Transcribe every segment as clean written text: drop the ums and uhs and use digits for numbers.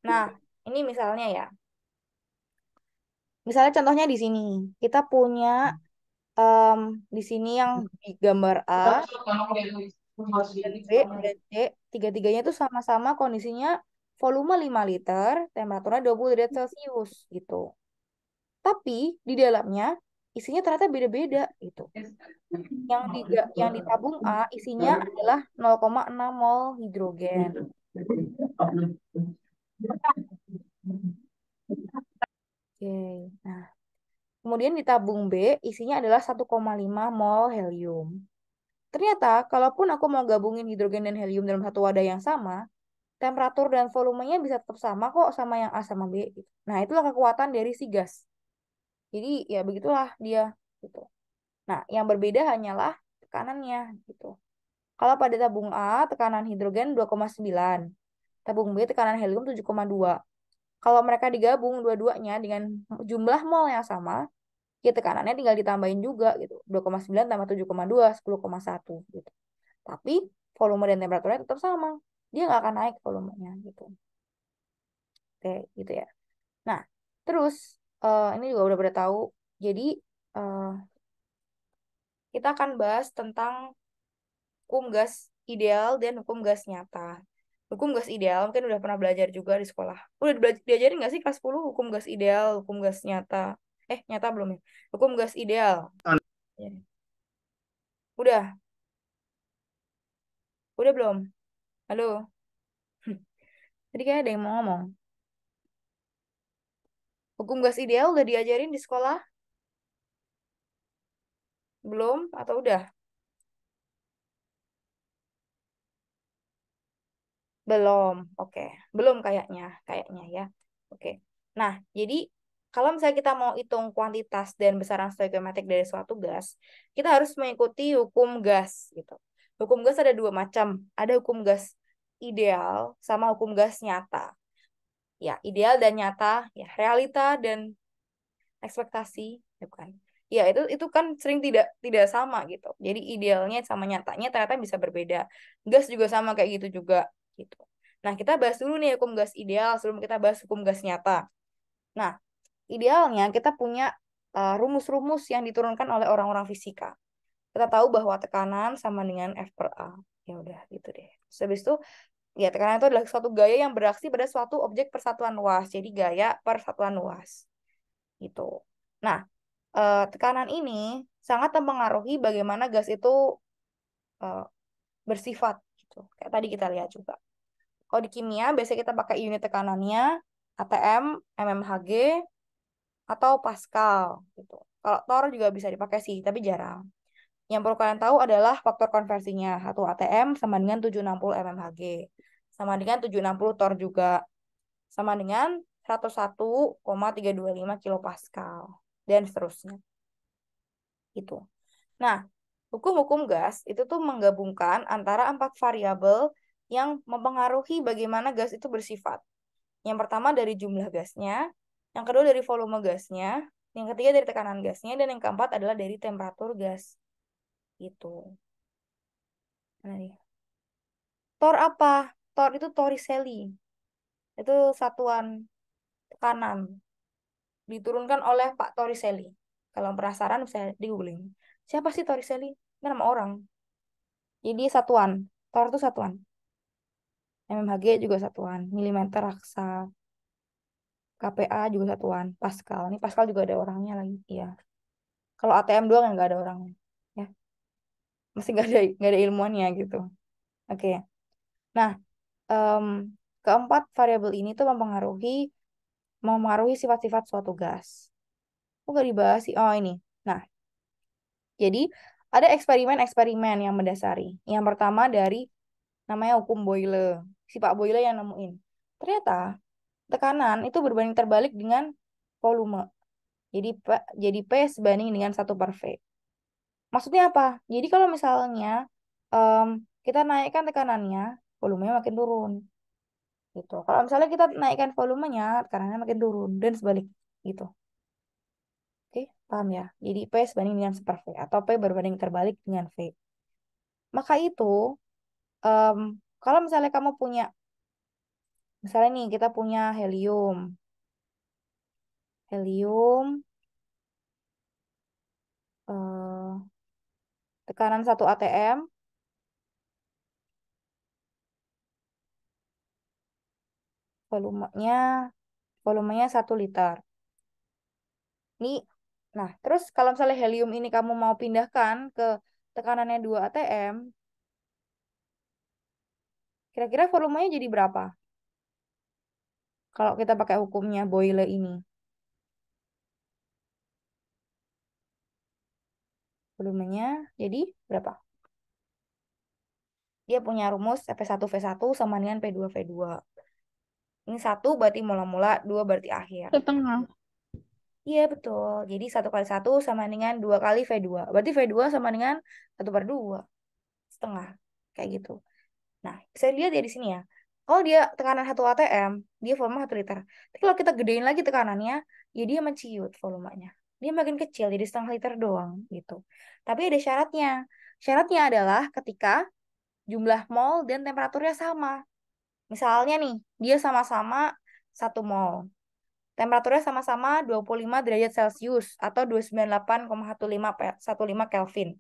Nah, ini misalnya ya. Misalnya contohnya di sini. Kita punya em, di sini yang di gambar A dan B dan C. Tiga-tiganya itu sama-sama kondisinya volume 5 liter, temperaturnya 20 derajat Celcius gitu. Tapi di dalamnya isinya ternyata beda-beda gitu. Yang di tabung A isinya adalah 0,6 mol hidrogen. Oke. Nah, kemudian di tabung B isinya adalah 1,5 mol helium. Ternyata, kalaupun aku mau gabungin hidrogen dan helium dalam satu wadah yang sama, temperatur dan volumenya bisa tetap sama kok sama yang A sama B, gitu. Nah, itulah kekuatan dari si gas. Jadi, ya begitulah dia gitu. Nah, yang berbeda hanyalah tekanannya gitu. Kalau pada tabung A, tekanan hidrogen 2,9, tabung B tekanan helium 7,2. Kalau mereka digabung dua-duanya dengan jumlah mol yang sama, ya tekanannya tinggal ditambahin juga gitu. 2,9 tambah 7,2, 10,1 gitu. Tapi volume dan temperaturnya tetap sama. Dia nggak akan naik volumenya gitu. Oke, gitu ya. Nah, terus ini juga udah pada tahu. Jadi eh, kita akan bahas tentang hukum gas ideal dan hukum gas nyata. Hukum gas ideal mungkin udah pernah belajar juga di sekolah. Udah diajarin nggak sih kelas 10 hukum gas ideal, hukum gas nyata? Nyata belum ya? Hukum gas ideal. Ya. Udah, udah belum? Halo. Tadi kayak ada yang mau ngomong. Hukum gas ideal udah diajarin di sekolah? Belum atau udah? Belum. Oke. Belum kayaknya ya. Oke. Nah, jadi kalau misalnya kita mau hitung kuantitas dan besaran stoikiometrik dari suatu gas, kita harus mengikuti hukum gas gitu. Hukum gas ada dua macam. Ada hukum gas ideal sama hukum gas nyata. Ya, ideal dan nyata, ya realita dan ekspektasi, ya bukan. Ya, itu kan sering tidak tidak sama gitu. Jadi idealnya sama nyatanya ternyata bisa berbeda. Gas juga sama kayak gitu juga gitu. Nah, kita bahas dulu nih hukum gas ideal sebelum kita bahas hukum gas nyata. Nah, idealnya kita punya rumus-rumus yang diturunkan oleh orang-orang fisika. Kita tahu bahwa tekanan sama dengan F per A. Ya udah gitu deh. Terus habis itu ya tekanan itu adalah suatu gaya yang beraksi pada suatu objek persatuan luas. Jadi gaya persatuan luas gitu. Nah, tekanan ini sangat mempengaruhi bagaimana gas itu eh, bersifat gitu. Kayak tadi kita lihat juga. Kalau di kimia biasanya kita pakai unit tekanannya ATM, mmHg atau Pascal gitu. Kalau Torr juga bisa dipakai sih, tapi jarang. Yang perlu kalian tahu adalah faktor konversinya. 1 ATM sama dengan 760 mmHg. Sama dengan 760 Torr juga. Sama dengan 101,325 kilopascal. Dan seterusnya. Itu. Nah, hukum-hukum gas itu tuh menggabungkan antara empat variabel yang mempengaruhi bagaimana gas itu bersifat. Yang pertama dari jumlah gasnya, yang kedua dari volume gasnya, yang ketiga dari tekanan gasnya, dan yang keempat adalah dari temperatur gas. Gitu. Nah, nih. Tor apa? Tor itu Torricelli. Itu satuan tekanan. Diturunkan oleh Pak Torricelli. Kalau penasaran bisa di googling. Siapa sih Torricelli? Ini nama orang. Jadi satuan. Tor itu satuan. mmHg juga satuan. Milimeter raksa. KPA juga satuan. Pascal. Ini Pascal juga ada orangnya lagi. Iya. Kalau ATM doang yang nggak ada orangnya. Ya. Masih nggak ada ilmuannya gitu. Oke. Nah, em, keempat variabel ini tuh mempengaruhi sifat-sifat suatu gas. Oh, nggak dibahas sih. Oh, ini. Nah, jadi ada eksperimen-eksperimen yang mendasari. Yang pertama dari namanya hukum Boyle. Si Pak Boyle yang nemuin. Ternyata tekanan itu berbanding terbalik dengan volume. Jadi P sebanding dengan 1/V. Maksudnya apa? Jadi kalau misalnya em, kita naikkan tekanannya, volumenya makin turun. Gitu. Kalau misalnya kita naikkan volumenya, tekanannya makin turun. Dan sebalik. Gitu. Oke, paham ya? Jadi P sebanding dengan 1/V. Atau P berbanding terbalik dengan V. Maka itu Em, Kalau misalnya kamu punya, misalnya nih kita punya helium. Helium, eh, tekanan 1 atm, volumenya, volumenya 1 liter. Ini, nah terus kalau misalnya helium ini kamu mau pindahkan ke tekanannya 2 atm, kira-kira volumenya jadi berapa? Kalau kita pakai hukumnya Boyle ini, volumenya jadi berapa? Dia punya rumus F1V1 sama dengan P2V2. Ini satu berarti mula-mula, dua berarti akhir. Setengah. Iya betul. Jadi 1 kali 1 sama dengan 2 kali V2. Berarti V2 sama dengan 1/2. Setengah. Kayak gitu. Nah, saya lihat ya di sini ya. Kalau dia tekanan 1 atm, dia volume 1 liter. Tapi kalau kita gedein lagi tekanannya, ya dia menciut volumenya. Dia makin kecil, jadi 0,5 liter doang gitu. Tapi ada syaratnya. Syaratnya adalah ketika jumlah mol dan temperaturnya sama. Misalnya nih, dia sama-sama 1 mol. Temperaturnya sama-sama 25 derajat Celcius atau 298,15 Kelvin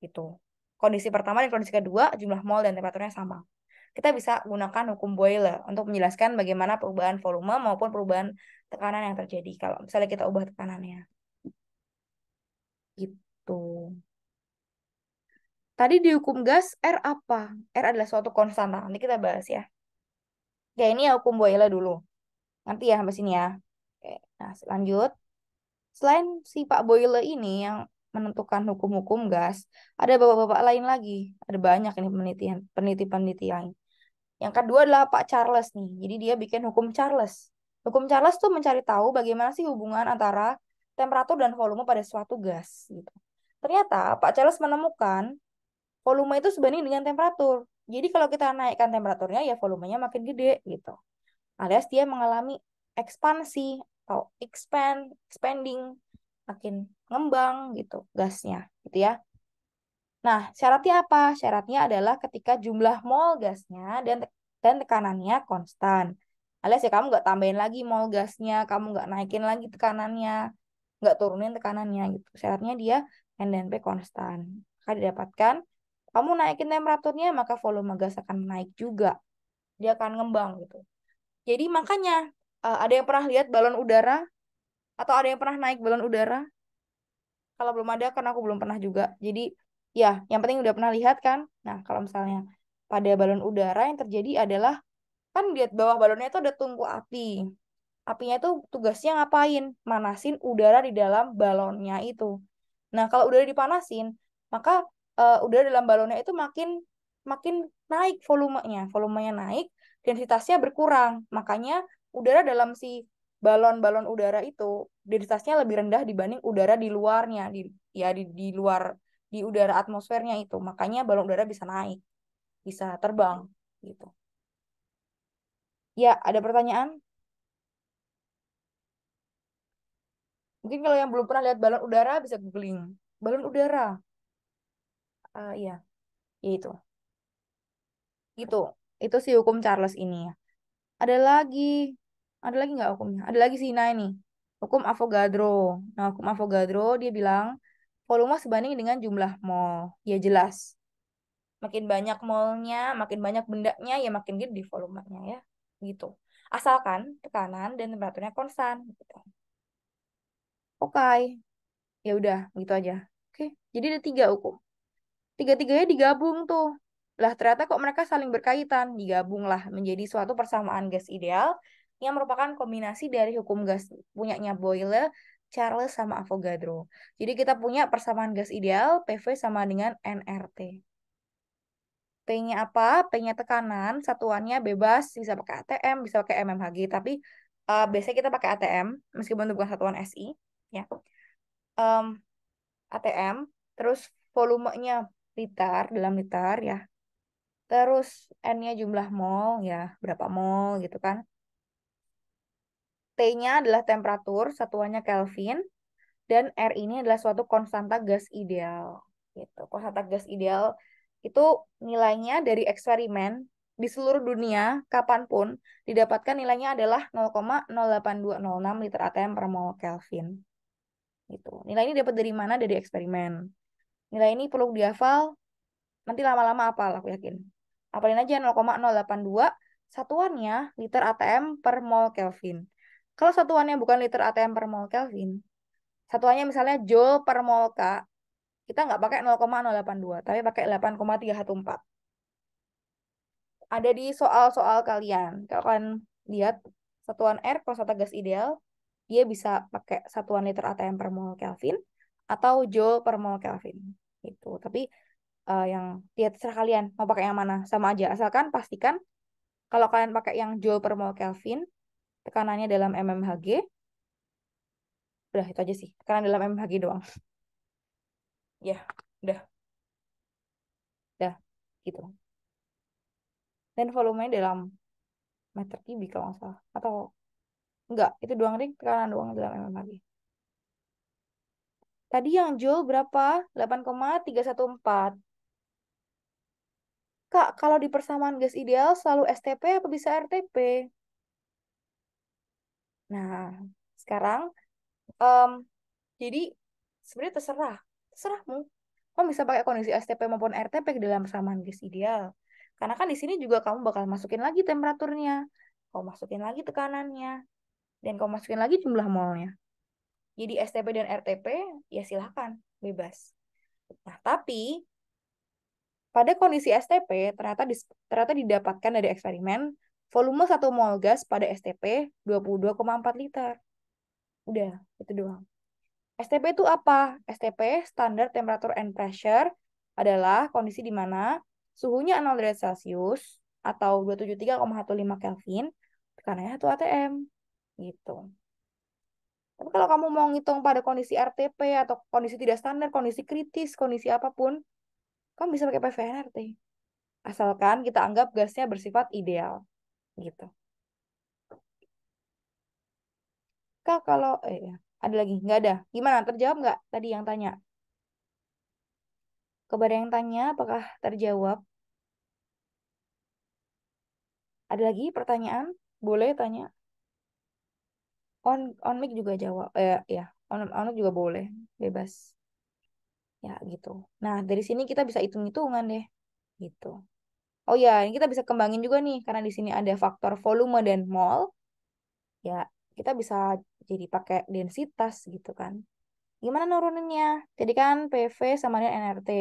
gitu. Kondisi pertama dan kondisi kedua, jumlah mol dan temperaturnya sama. Kita bisa gunakan hukum Boyle untuk menjelaskan bagaimana perubahan volume maupun perubahan tekanan yang terjadi kalau misalnya kita ubah tekanannya. Gitu. Tadi di hukum gas R apa? R adalah suatu konstanta. Nanti kita bahas ya. Ya ini ya hukum Boyle dulu. Nanti ya sampai sini ya. Oke, nah lanjut. Selain si Pak Boyle ini yang menentukan hukum-hukum gas, ada bapak-bapak lain lagi. Ada banyak ini penelitian, peneliti-peneliti lain. Yang kedua adalah Pak Charles nih. Jadi dia bikin hukum Charles. Hukum Charles tuh mencari tahu bagaimana sih hubungan antara temperatur dan volume pada suatu gas gitu. Ternyata Pak Charles menemukan volume itu sebanding dengan temperatur. Jadi kalau kita naikkan temperaturnya ya volumenya makin gede gitu. Alias dia mengalami ekspansi atau expanding, makin ngembang gitu gasnya gitu ya. Nah, syaratnya apa? Syaratnya adalah ketika jumlah mol gasnya dan tekanannya konstan. Alias ya kamu nggak tambahin lagi mol gasnya, kamu nggak naikin lagi tekanannya, nggak turunin tekanannya gitu. Syaratnya dia N dan P konstan. Maka didapatkan, kamu naikin temperaturnya, maka volume gas akan naik juga. Dia akan ngembang gitu. Jadi makanya ada yang pernah lihat balon udara atau ada yang pernah naik balon udara? Kalau belum ada kan aku belum pernah juga. Jadi ya, yang penting udah pernah lihat kan. Nah, kalau misalnya pada balon udara yang terjadi adalah kan di bawah balonnya itu ada tungku api. Apinya itu tugasnya ngapain? Manasin udara di dalam balonnya itu. Nah, kalau udara dipanasin, maka udara dalam balonnya itu makin makin naik volumenya. Volumenya naik, densitasnya berkurang. Makanya udara dalam si balon-balon udara itu densitasnya lebih rendah dibanding udara di luarnya, di luar di udara atmosfernya itu. Makanya balon udara bisa naik, bisa terbang gitu. Ya, ada pertanyaan? Mungkin kalau yang belum pernah lihat balon udara bisa googling. Balon udara. Iya, ya itu. Itu. Itu si hukum Charles ini ya. Ada lagi. Ada lagi nggak hukumnya? Ada lagi sih, nah ini. Hukum Avogadro. Nah, hukum Avogadro dia bilang volume sebanding dengan jumlah mol. Ya jelas. Makin banyak molnya, makin banyak bendanya, ya makin gede volumenya ya. Gitu. Asalkan tekanan dan temperaturnya konstan. Gitu. Oke, ya udah gitu aja. Oke, jadi ada 3 hukum. Tiga-tiganya digabung tuh. Lah ternyata kok mereka saling berkaitan, digabunglah menjadi suatu persamaan gas ideal yang merupakan kombinasi dari hukum gas punyanya Boyle, Charles sama Avogadro. Jadi kita punya persamaan gas ideal PV sama dengan nRT. P-nya apa? P-nya tekanan, satuannya bebas, bisa pakai ATM, bisa pakai mmHg, tapi biasanya kita pakai ATM meskipun itu bukan satuan SI, ya. Em, ATM, terus volumenya liter dalam liter ya. Terus N-nya jumlah mol ya, berapa mol gitu kan. T-nya adalah temperatur, satuannya Kelvin. Dan R ini adalah suatu konstanta gas ideal. Gitu. Konstanta gas ideal itu nilainya dari eksperimen di seluruh dunia kapanpun didapatkan nilainya adalah 0,08206 liter ATM per mol Kelvin. Gitu. Nilai ini dapat dari mana? Dari eksperimen. Nilai ini perlu dihafal, nanti lama-lama hafal aku yakin. Hafalin aja 0,082, satuannya liter ATM per mol Kelvin. Kalau satuannya bukan liter ATM per mol Kelvin, satuannya misalnya Joule per mol K, kita nggak pakai 0,082, tapi pakai 8,314. Ada di soal-soal kalian. Kalau kalian lihat satuan R prosata gas ideal, dia bisa pakai satuan liter ATM per mol Kelvin atau Joule per mol Kelvin. Gitu. Tapi yang dia terserah kalian mau pakai yang mana, sama aja. Asalkan pastikan kalau kalian pakai yang Joule per mol Kelvin, tekanannya dalam mmHg, udah itu aja sih. Tekanan dalam mmHg doang. Ya, udah gitu. Dan volumenya dalam meter kubik kalau nggak salah. Atau enggak, itu doang deh, tekanan doang dalam mmHg. Tadi yang Joule berapa? 8,314. Kak, kalau di persamaan gas ideal selalu STP apa bisa RTP? Nah, sekarang em, jadi sebenarnya terserahmu. Kamu bisa pakai kondisi STP maupun RTP ke dalam persamaan gas ideal. Karena kan di sini juga kamu bakal masukin lagi temperaturnya, kamu masukin lagi tekanannya, dan kamu masukin lagi jumlah molnya. Jadi STP dan RTP ya silahkan, bebas. Nah, tapi pada kondisi STP ternyata didapatkan dari eksperimen volume 1 mol gas pada STP 22,4 liter. Udah, itu doang. STP itu apa? STP, standar temperature and pressure, adalah kondisi di mana suhunya 0 derajat Celcius atau 273,15 Kelvin, tekanannya 1 atm. Gitu. Tapi kalau kamu mau ngitung pada kondisi RTP atau kondisi tidak standar, kondisi kritis, kondisi apapun, kamu bisa pakai PVNRT. Asalkan kita anggap gasnya bersifat ideal. Gitu. Kak, kalau ya, ada lagi? Nggak ada. Gimana? Terjawab nggak tadi yang tanya? Kepada yang tanya, apakah terjawab? Ada lagi pertanyaan? Boleh tanya. On mic juga jawab. Ya, on mic juga boleh. Bebas. Ya, gitu. Nah, dari sini kita bisa hitung-hitungan deh. Gitu. Oh ya, ini kita bisa kembangin juga nih. Karena di sini ada faktor volume dan mol. Ya, kita bisa jadi pakai densitas gitu kan. Gimana nuruninnya? Jadi kan PV sama dengan nRT.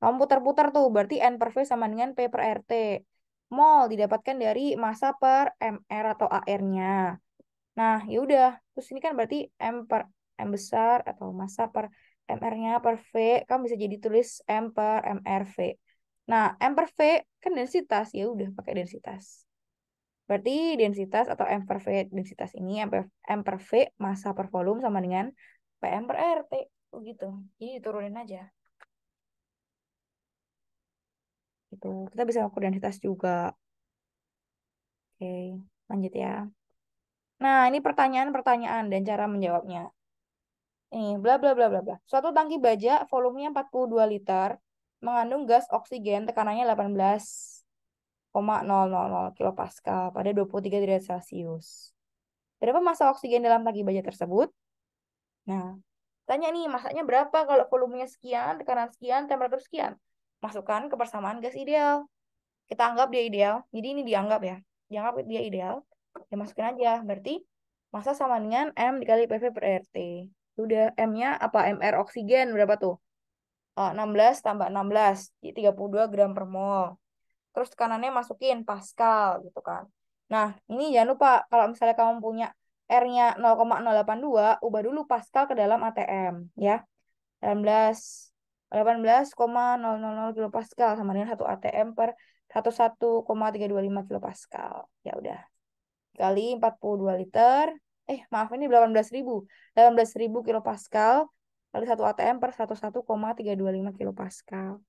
Kamu putar-putar tuh, berarti N per V sama dengan P per RT. Mol didapatkan dari massa per MR atau AR-nya. Nah, ya udah. Terus ini kan berarti M besar atau massa per MR-nya per V. Kamu bisa jadi tulis M per MR V. Nah, M per V kan densitas. Ya udah, pakai densitas. Berarti densitas atau M per V densitas ini M per V massa per volume sama dengan PM per RT. Begitu. Jadi diturunin aja. Gitu. Kita bisa ukur densitas juga. Oke, lanjut ya. Nah, ini pertanyaan-pertanyaan dan cara menjawabnya. Ini bla bla bla bla bla. Suatu tangki baja volumenya 42 liter mengandung gas oksigen tekanannya 18,000 kilopascal pada 23 derajat Celcius. Berapa massa oksigen dalam tangki baja tersebut? Nah, tanya nih, masaknya berapa kalau volumenya sekian, tekanan sekian, temperatur sekian? Masukkan ke persamaan gas ideal. Kita anggap dia ideal. Jadi ini dianggap ya. Dianggap dia ideal. Ya masukin aja. Berarti massa sama dengan M dikali PV per RT. Udah M-nya apa? MR oksigen berapa tuh? 16 tambah 16. Jadi 32 gram per mol. Terus tekanannya masukin Pascal gitu kan. Nah, ini jangan lupa kalau misalnya kamu punya R-nya 0,082, ubah dulu Pascal ke dalam ATM ya. 18 18,000 kilopascal sama dengan 1 atm per 11,325 kilopascal. Ya udah. Kali 42 liter. Maaf ini 18.000. 18.000 kilopascal kali 1 atm per 11,325 kilopascal.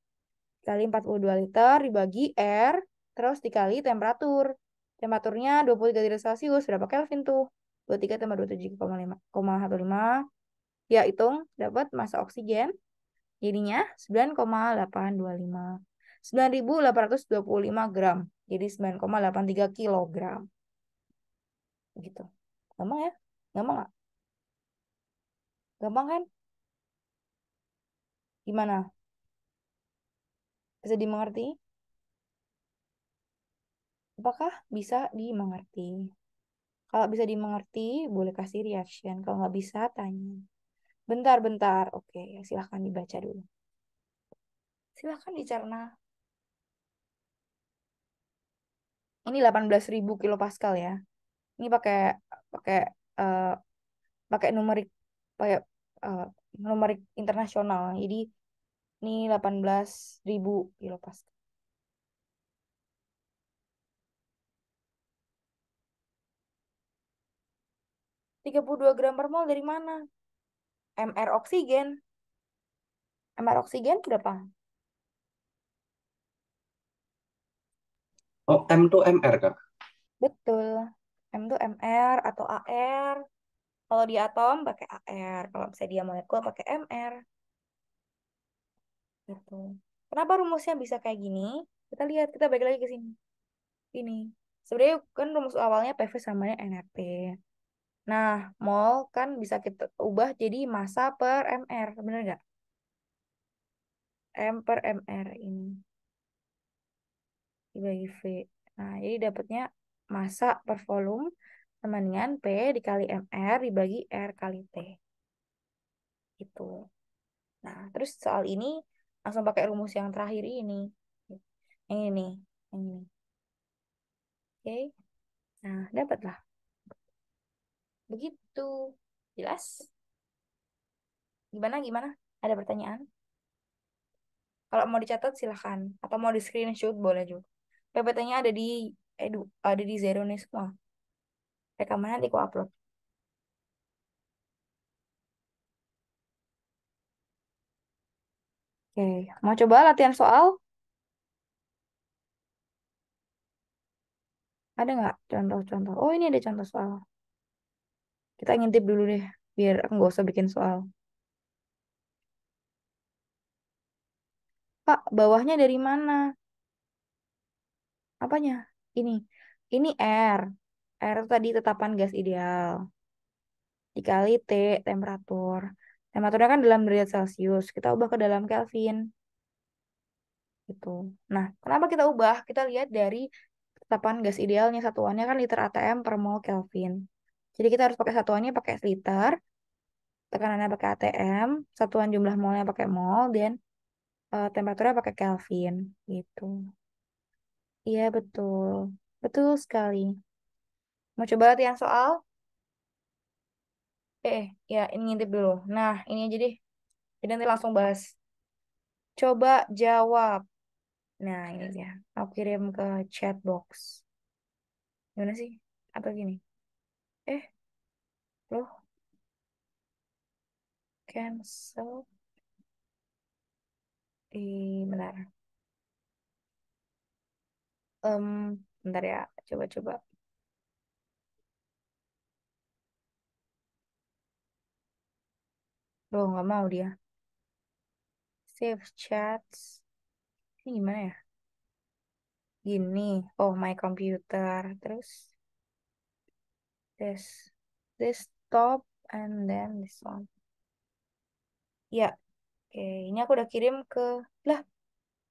Kali 42 liter dibagi R terus dikali temperatur. Temperaturnya 23 derajat Celcius. Berapa Kelvin tuh? 23 tambah 27,15. Ya, hitung dapat massa oksigen. Jadinya 9,825. 9.825 gram. Jadi 9,83 kilogram. Gitu. Gampang ya? Gampang nggak? Gampang kan? Gimana? Bisa dimengerti? Apakah bisa dimengerti? Kalau bisa dimengerti, boleh kasih reaction. Kalau nggak bisa, tanya. Bentar-bentar. Oke, silahkan dibaca dulu. Silahkan dicerna. Ini 18.000 kilopascal ya. Ini pakai pakai eh, pakai pakai eh, numerik internasional. Jadi ini 18.000 kilopascal. 32 gram per mol dari mana? MR oksigen. MR oksigen berapa? Oh, M to MR, Kak. Betul. M itu MR atau AR. Kalau di atom pakai AR. Kalau misalnya dia molekul pakai MR. Gitu. Kenapa rumusnya bisa kayak gini? Kita lihat, kita balik lagi ke sini. Ini. Sebenarnya kan rumus awalnya PV samanya NRP. Nah, mol kan bisa kita ubah jadi massa per MR. Bener nggak? M per MR ini dibagi V. Nah, jadi dapatnya massa per volume sama dengan P dikali MR dibagi R kali T. Gitu. Nah, terus soal ini langsung pakai rumus yang terakhir ini. Yang ini nih. Yang ini. Oke. Nah, dapatlah. Begitu. Jelas? Gimana, gimana? Ada pertanyaan? Kalau mau dicatat silahkan. Atau mau di screenshot boleh juga. PPT-nya ada di ada di Zero nih semua. Rekaman nanti aku upload. Oke, mau coba latihan soal? Ada nggak contoh-contoh? Oh, ini ada contoh soal. Kita ngintip dulu deh, biar aku nggak usah bikin soal. Pak, bawahnya dari mana? Apanya? Ini. Ini R. R tadi tetapan gas ideal. Dikali T, temperatur. Temperaturnya kan dalam derajat Celcius. Kita ubah ke dalam Kelvin. Gitu. Nah, kenapa kita ubah? Kita lihat dari tetapan gas idealnya. Satuannya kan liter ATM per mol Kelvin. Jadi kita harus pakai satuannya pakai liter, tekanannya pakai ATM, satuan jumlah molnya pakai mol, dan temperaturnya pakai Kelvin. Gitu. Iya, betul. Betul sekali. Mau coba latihan soal? Ya, ini ngintip dulu. Nah, ini aja deh. Jadi nanti langsung bahas. Coba jawab. Nah, ini dia. Aku kirim ke chat box. Gimana sih? Atau gini? Eh, loh, cancel. Bentar. Bentar ya. Coba-coba. Loh, nggak mau dia. Save chats. Ini gimana ya? Gini. Oh, my computer. Terus this. Desktop. And then this one. Ya, oke. Ini aku udah kirim ke... Lah,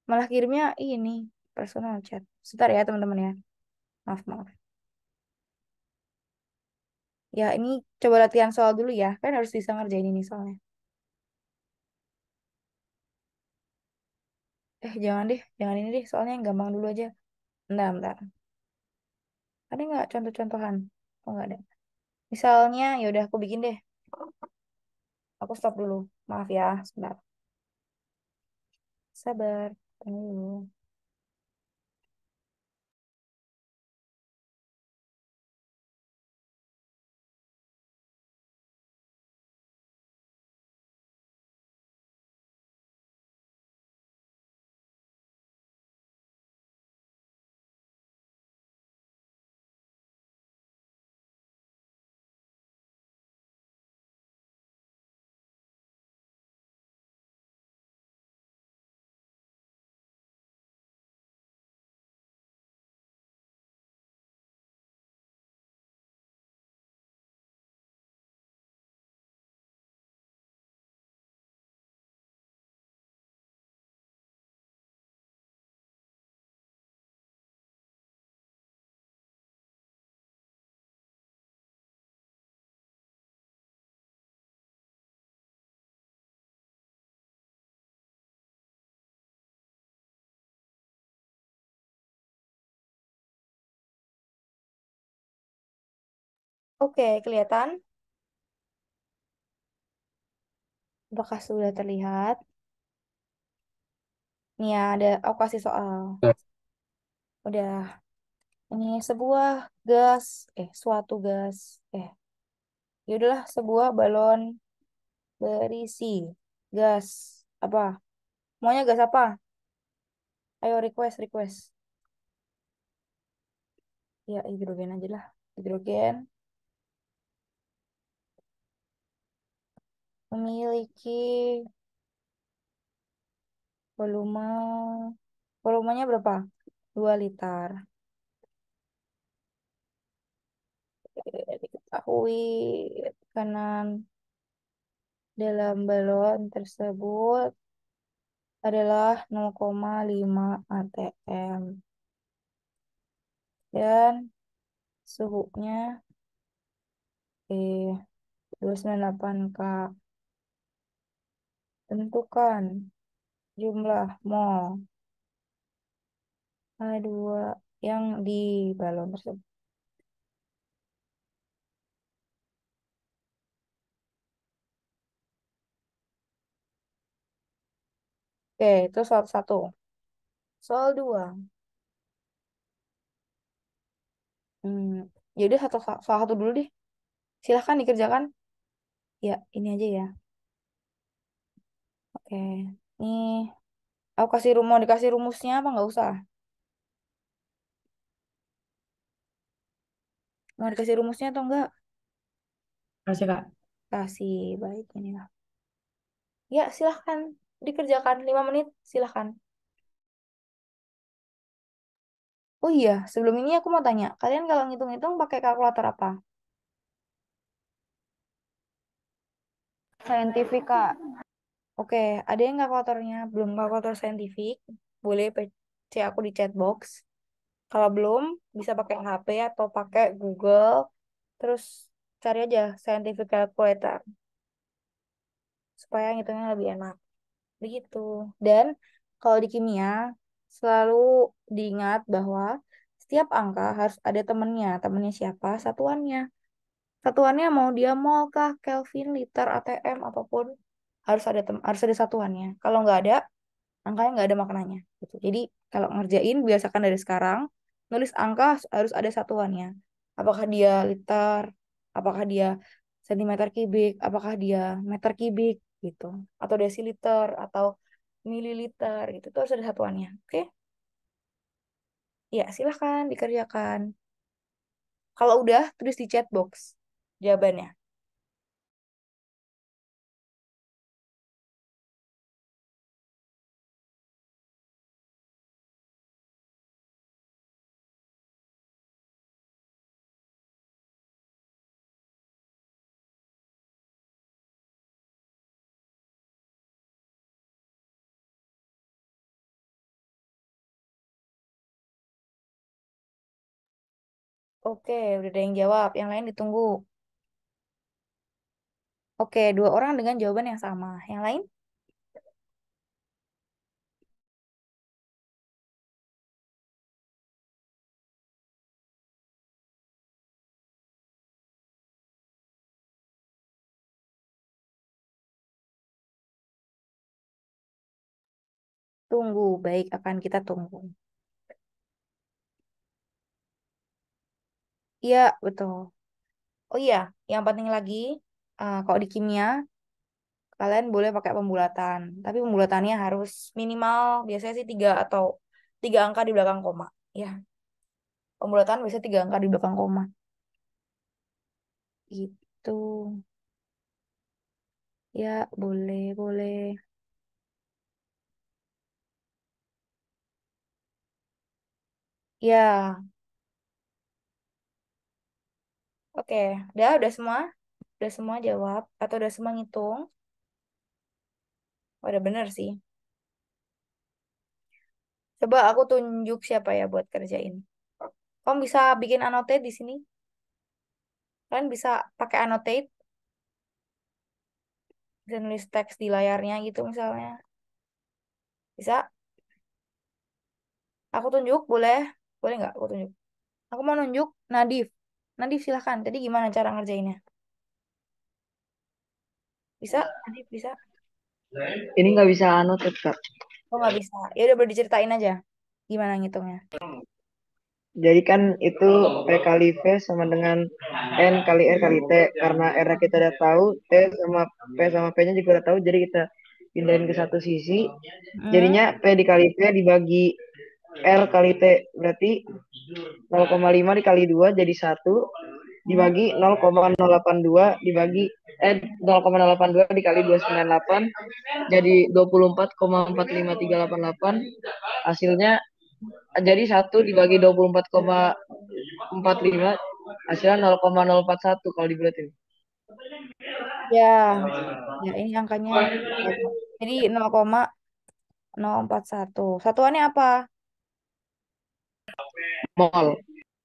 malah kirimnya ini. Personal chat. Sebentar ya, teman-teman ya. Maaf, maaf. Ya, ini coba latihan soal dulu ya. Kan harus bisa ngerjain ini soalnya. Jangan deh. Jangan ini deh. Soalnya yang gampang dulu aja. Bentar, bentar. Ada nggak contoh-contohan? Oh, nggak ada. Misalnya, ya udah aku bikin deh. Aku stop dulu. Maaf ya, sebentar. Sabar. Tunggu dulu. Oke, kelihatan? Apakah sudah terlihat? Nih ya, ada aku kasih soal. Udah. Ini sebuah gas, suatu gas. Eh, ya udahlah, sebuah balon berisi gas. Apa? Maunya gas apa? Ayo request, request. Ya, hidrogen aja lah. Hidrogen memiliki volume, volumenya berapa? 2 liter. Diketahui tekanan dalam balon tersebut adalah 0,5 atm dan suhunya eh 298 K. Tentukan jumlah mol H2 yang di balon tersebut. Oke, itu soal satu. Soal dua. Hmm, Jadi soal satu dulu deh. Silahkan dikerjakan. Ya, ini aja ya. Oke. Nih, aku mau dikasih rumusnya apa nggak usah? Mau dikasih rumusnya atau enggak? Kasih Kak. Kasih, baik inilah. Ya, silahkan dikerjakan 5 menit. Silahkan. Oh iya, sebelum ini aku mau tanya. Kalian kalau ngitung-ngitung pakai kalkulator apa? Saintifik, Kak. Oke, ada yang kalkulatornya belum kalkulator saintifik? Boleh cek aku di chat box. Kalau belum, bisa pakai HP atau pakai Google. Terus cari aja scientific calculator supaya ngitungnya lebih enak. Begitu. Dan kalau di kimia, selalu diingat bahwa setiap angka harus ada temennya. Temennya siapa? Satuannya. Satuannya mau dia mol kah, Kelvin, liter, atm, apapun. Harus ada satuannya. Kalau nggak ada, angkanya nggak ada maknanya gitu. Jadi kalau ngerjain biasakan dari sekarang nulis angka harus ada satuannya. Apakah dia liter, apakah dia sentimeter kubik, apakah dia meter kubik gitu, atau desiliter atau mililiter gitu. Itu harus ada satuannya. Oke? Ya, silahkan dikerjakan. Kalau udah, tulis di chat box jawabannya. Oke, udah ada yang jawab. Yang lain ditunggu. Oke, 2 orang dengan jawaban yang sama. Yang lain? Tunggu, baik akan kita tunggu. Iya, betul. Oh iya, yang penting lagi, kalau di kimia, kalian boleh pakai pembulatan. Tapi pembulatannya harus minimal, biasanya sih 3 angka di belakang koma. Ya, pembulatan bisa 3 angka di belakang koma. Itu, ya boleh, boleh. Ya, oke. Udah semua? Udah semua jawab? Atau udah semua ngitung? Oh, udah bener sih. Coba aku tunjuk siapa ya buat kerjain. Kamu bisa bikin annotate di sini? Kalian bisa pakai annotate, bisa nulis teks di layarnya gitu misalnya. Bisa? Aku tunjuk, boleh? Boleh nggak aku tunjuk? Aku mau nunjuk Nadif. Nadif silahkan. Tadi gimana cara ngerjainnya? Bisa? Nadif bisa? Ini nggak bisa annotate, Kak. Oh nggak bisa. Ya udah boleh diceritain aja. Gimana ngitungnya? Jadi kan itu P kali V sama dengan N kali R kali T. Karena R kita udah tahu, T sama P sama P-nya juga udah tahu, jadi kita pindahin ke satu sisi. Hmm? Jadinya P dikali V dibagi R kali T. Berarti 0,5 dikali 2 jadi 1. Hmm? Dibagi 0,082 dibagi 0,082 dikali 298 jadi 24,45388. Hasilnya jadi 1 dibagi 24,45 hasilnya 0,041 kalau dibulatin. Ya, ya ini angkanya. Ya, jadi 0,041. Satuannya apa? Mol.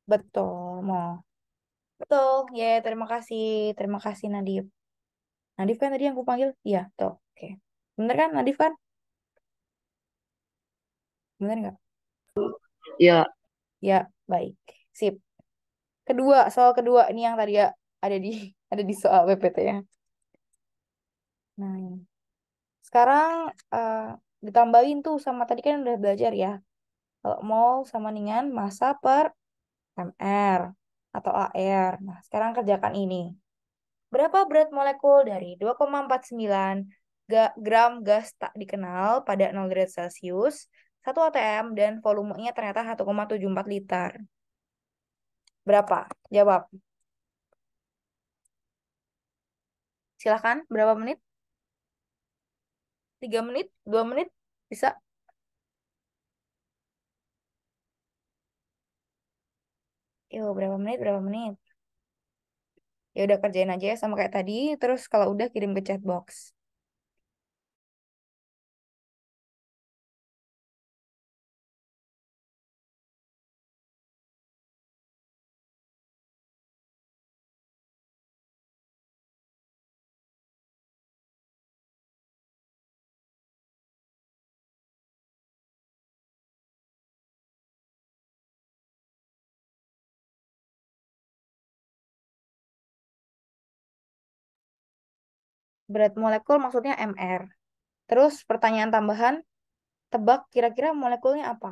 Betul, mau. Betul. Ya, terima kasih. Terima kasih Nadif. Nadif kan tadi yang aku panggil? Iya, tuh. Oke. Bener kan Nadif kan? Bener nggak? Ya, Ya, baik. Sip. Kedua, soal kedua ini yang tadi ya ada di ada di soal PPT ya. Nah, ini. Sekarang eh, ditambahin tuh sama tadi kan udah belajar ya. Kalau mol sama dengan massa per mr atau AR. Nah, sekarang kerjakan ini. Berapa berat molekul dari 2,49 gram gas tak dikenal pada 0 derajat Celcius, 1 atm dan volumenya ternyata 1,74 liter. Berapa? Jawab. Silahkan, berapa menit? 3 menit? 2 menit? Bisa? Yuk, berapa menit? Berapa menit? Ya udah kerjain aja ya sama kayak tadi. Terus kalau udah kirim ke chat box. Berat molekul maksudnya mr. Terus pertanyaan tambahan, tebak kira-kira molekulnya apa?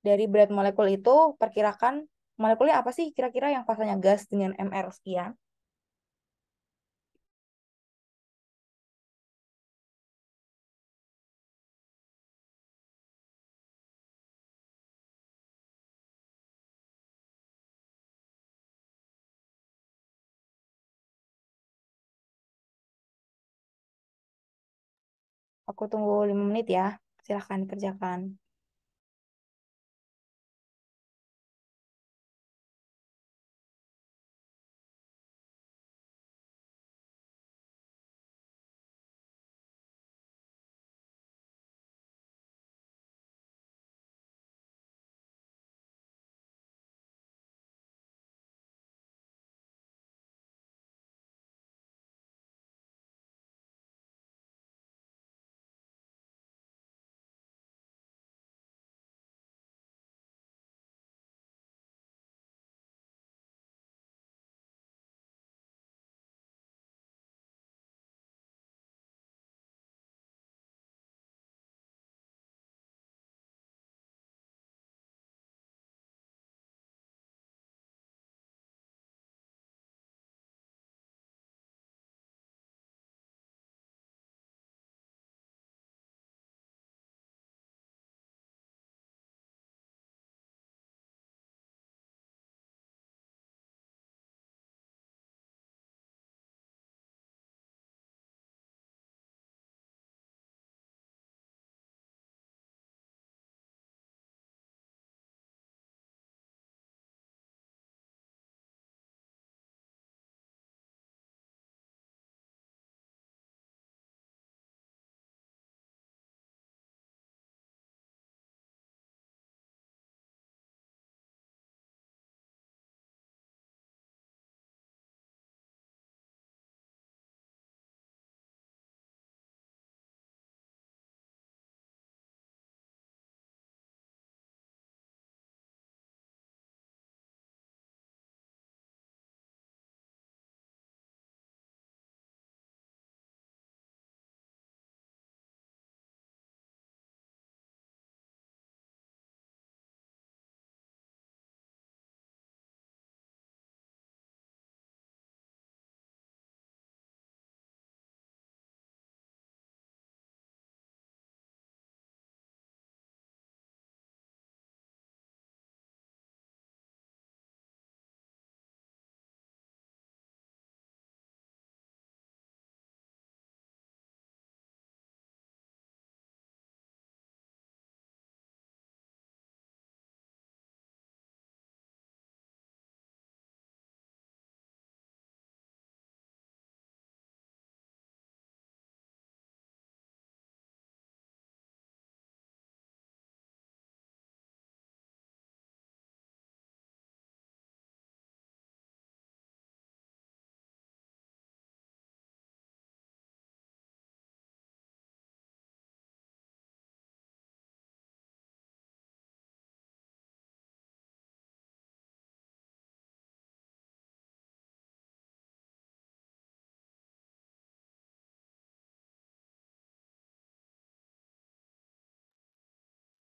Dari berat molekul itu, perkirakan molekulnya apa sih kira-kira yang fasanya gas dengan mr sekian? Aku tunggu 5 menit ya. Silahkan dikerjakan.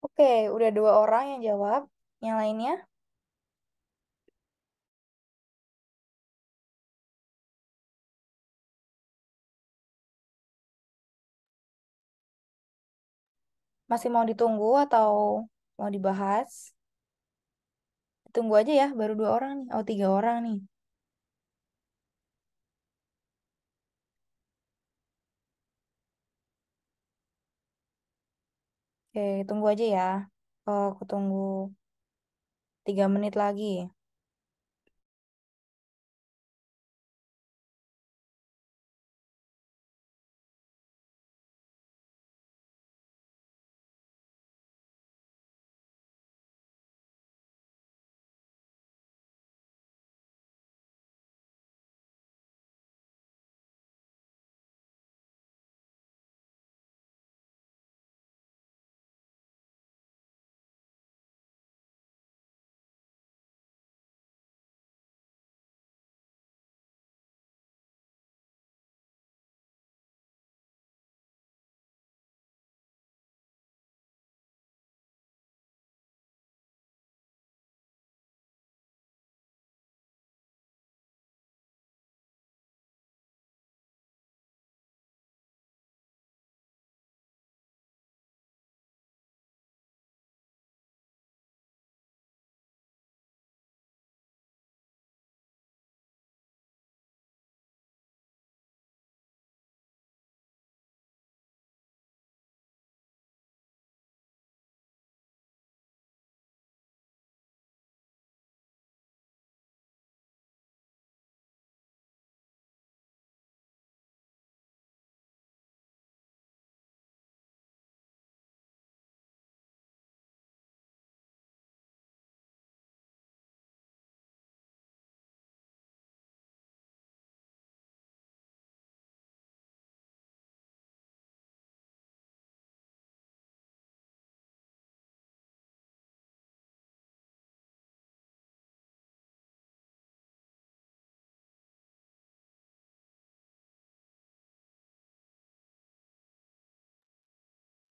Oke, udah dua orang yang jawab. Yang lainnya masih mau ditunggu atau mau dibahas? Tunggu aja ya, baru dua orang nih. Oh, tiga orang nih. Oke, tunggu aja ya. Oh, aku tunggu 3 menit lagi.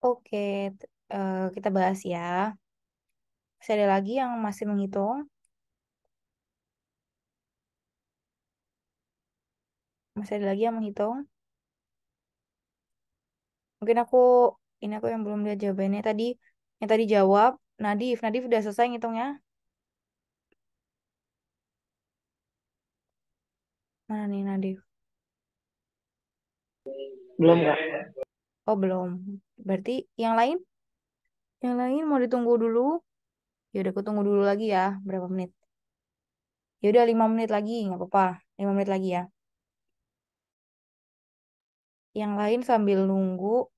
Oke, kita bahas ya. Masih ada lagi yang masih menghitung? Masih ada lagi yang menghitung? Mungkin ini aku yang belum lihat jawabannya tadi. Yang tadi jawab, Nadif. Nadif udah selesai ngitungnya? Mana nih Nadif? Belum Kak. Oh, belum. Berarti yang lain? Yang lain mau ditunggu dulu? Ya udah, aku tunggu dulu lagi ya. Berapa menit? Ya udah, 5 menit lagi, nggak apa-apa. 5 menit lagi ya. Yang lain sambil nunggu,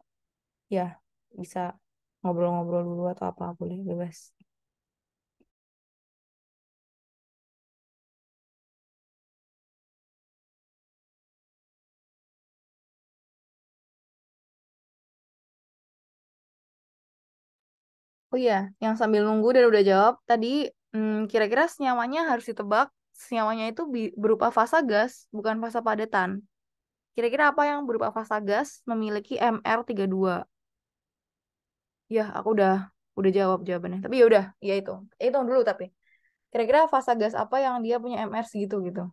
ya bisa ngobrol-ngobrol dulu atau apa, boleh bebas. Oh iya, yang sambil nunggu dan udah jawab tadi, kira-kira senyawanya harus ditebak. Senyawanya itu berupa fasa gas, bukan fasa padatan. Kira-kira apa yang berupa fasa gas memiliki Mr32? Ya, aku udah jawab jawabannya. Tapi ya udah, ya itu. Hitung dulu tapi. Kira-kira fasa gas apa yang dia punya Mr segitu gitu?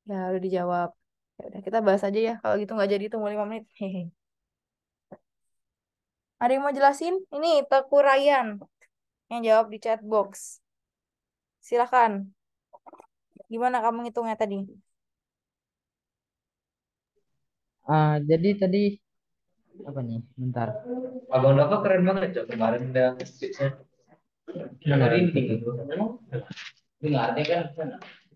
Ya udah dijawab. Ya udah, kita bahas aja ya. Kalau gitu nggak jadi tunggu 5 menit. Hehe. Ada yang mau jelasin? Ini Teku Ryan yang jawab di chat box. Silakan. Gimana kamu ngitungnya tadi? Jadi tadi apa nih? Bentar. Abang Dava keren banget Cok. Kemarin udah speech-nya merinding gitu. Dengarnya kan.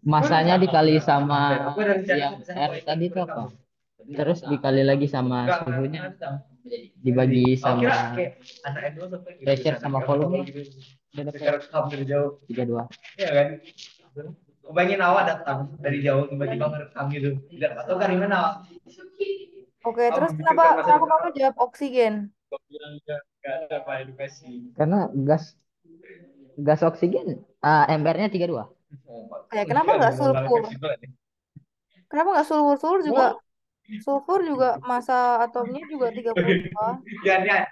Masanya dikali sama Aku dari yang R tadi itu apa? Terus dikali lagi sama suhunya, dibagi sama anak itu sampai gitu. pressure sama volume, udah Sekarang dapat kamu dari jauh. 32. Iya kan? Bayangin awak datang dari jauh tiba-tiba ngerekam gitu. Tidak tahu kan gimana awak. Oke, Awak terus kenapa memikirkan masa kenapa depan. kamu jawab oksigen? Kau bilang gak ada apa edukasi. Karena gas oksigen MR-nya 32. Kayak kenapa nggak Ngomong hal sulfur? fleksibel nih. Kenapa nggak sulfur? Sulfur juga massa atomnya juga 32. Ya, ya.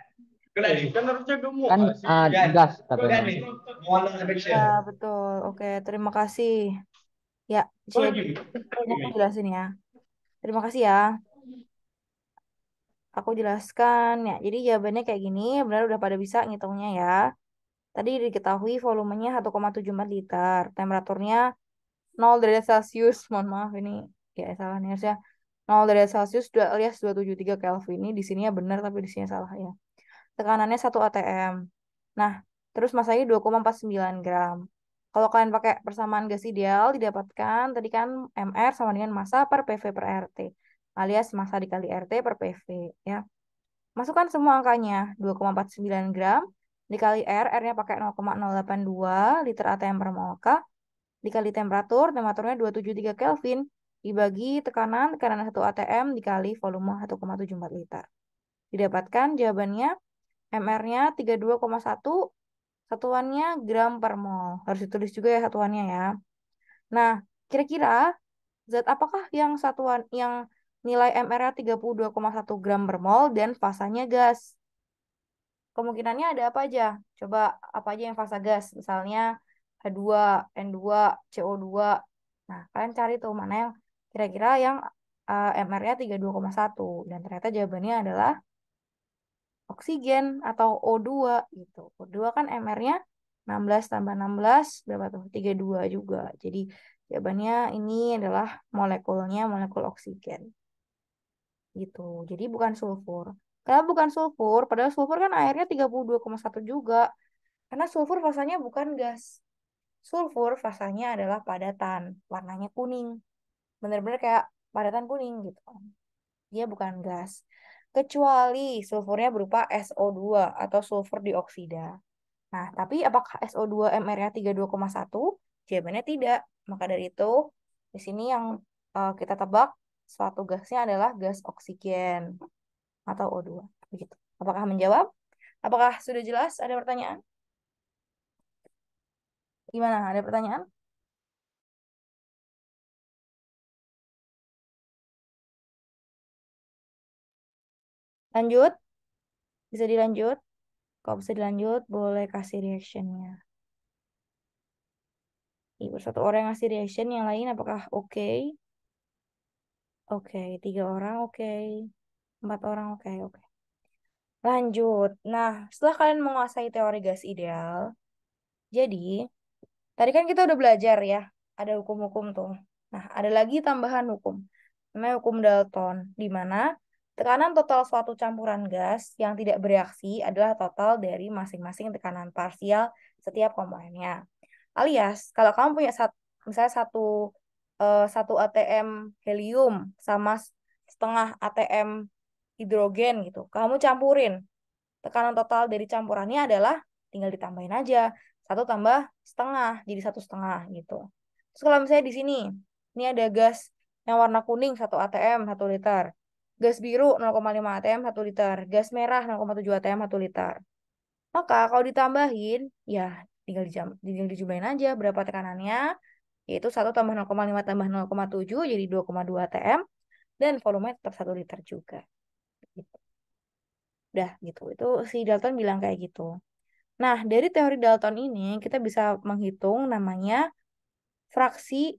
Kan gas katanya. Ya, betul. Oke, terima kasih. Ya, jadi ini aku jelasin ya. Terima kasih ya. Aku jelaskan ya. Jadi jawabannya kayak gini, benar udah pada bisa ngitungnya ya. Tadi diketahui volumenya 1,74 liter. Temperaturnya 0 derajat Celcius. Mohon maaf ini ya salah nih harusnya 0 derajat Celcius alias 273 Kelvin. Ini di sini ya benar tapi di sini salah ya. Tekanannya 1 atm. Nah, terus masanya 2,49 gram. Kalau kalian pakai persamaan gas ideal didapatkan tadi kan MR sama dengan massa per PV per RT alias massa dikali RT per PV ya. Masukkan semua angkanya 2,49 gram dikali R-nya pakai 0,082 liter atm per mol K dikali temperaturnya 273 Kelvin dibagi tekanan 1 atm dikali volume 1,74 liter. Didapatkan jawabannya MR-nya 32,1, satuannya gram per mol. Harus ditulis juga ya satuannya ya. Nah, kira-kira zat apakah yang satuan yang nilai MR-nya 32,1 gram per mol dan fasanya gas? Kemungkinannya ada apa aja? Coba apa aja yang fasa gas? Misalnya H2, N2, CO2. Nah, kalian cari tuh mana yang kira-kira yang MR-nya 32,1. Dan ternyata jawabannya adalah oksigen atau O2 gitu. O2 kan MR-nya 16 tambah 16 berapa tuh? 32 juga. Jadi jawabannya ini adalah molekulnya molekul oksigen gitu. Jadi bukan sulfur. Kenapa bukan sulfur? Padahal sulfur kan airnya 32,1 juga. Karena sulfur fasanya bukan gas. Sulfur fasanya adalah padatan, warnanya kuning. Bener-bener kayak padatan kuning gitu. Dia bukan gas. Kecuali sulfurnya berupa SO2 atau sulfur dioksida. Nah, tapi apakah SO2 MR-nya 32,1? Jawabannya tidak. Maka dari itu, di sini yang kita tebak suatu gasnya adalah gas oksigen atau O2. Begitu. Apakah menjawab? Apakah sudah jelas? Ada pertanyaan? Gimana? Ada pertanyaan? Lanjut? Bisa dilanjut? Kalau bisa dilanjut, boleh kasih reactionnya. Ibu satu orang yang ngasih reaction, yang lain apakah oke? Oke, 3 orang oke. 4 orang oke, oke. Lanjut. Nah, setelah kalian menguasai teori gas ideal, jadi tadi kan kita udah belajar ya, ada hukum-hukum tuh. Nah, ada lagi tambahan hukum. Namanya hukum Dalton, di mana tekanan total suatu campuran gas yang tidak bereaksi adalah total dari masing-masing tekanan parsial setiap komponennya. Alias, kalau kamu punya misalnya satu ATM helium sama setengah ATM hidrogen gitu, kamu campurin. Tekanan total dari campurannya adalah tinggal ditambahin aja. 1 tambah setengah, jadi 1,5 gitu. Terus kalau misalnya di sini, ini ada gas yang warna kuning 1 ATM 1 liter. Gas biru 0,5 ATM 1 liter. Gas merah 0,7 ATM 1 liter. Maka kalau ditambahin, ya tinggal dijumlahin aja berapa tekanannya. Yaitu 1 tambah 0,5 tambah 0,7 jadi 2,2 ATM. Dan volume tetap 1 liter juga. Gitu. Udah gitu. Itu si Dalton bilang kayak gitu. Nah, dari teori Dalton ini kita bisa menghitung namanya fraksi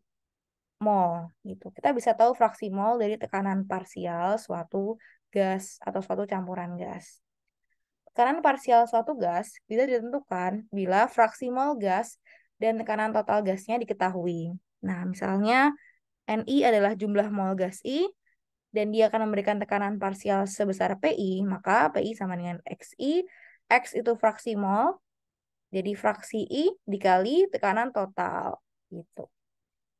mol gitu. Kita bisa tahu fraksi mol dari tekanan parsial suatu gas atau suatu campuran gas. Tekanan parsial suatu gas bisa ditentukan bila fraksi mol gas dan tekanan total gasnya diketahui. Nah, misalnya Ni adalah jumlah mol gas I dan dia akan memberikan tekanan parsial sebesar Pi, maka Pi sama dengan Xi. X itu fraksi mol, jadi fraksi I dikali tekanan total. Gitu.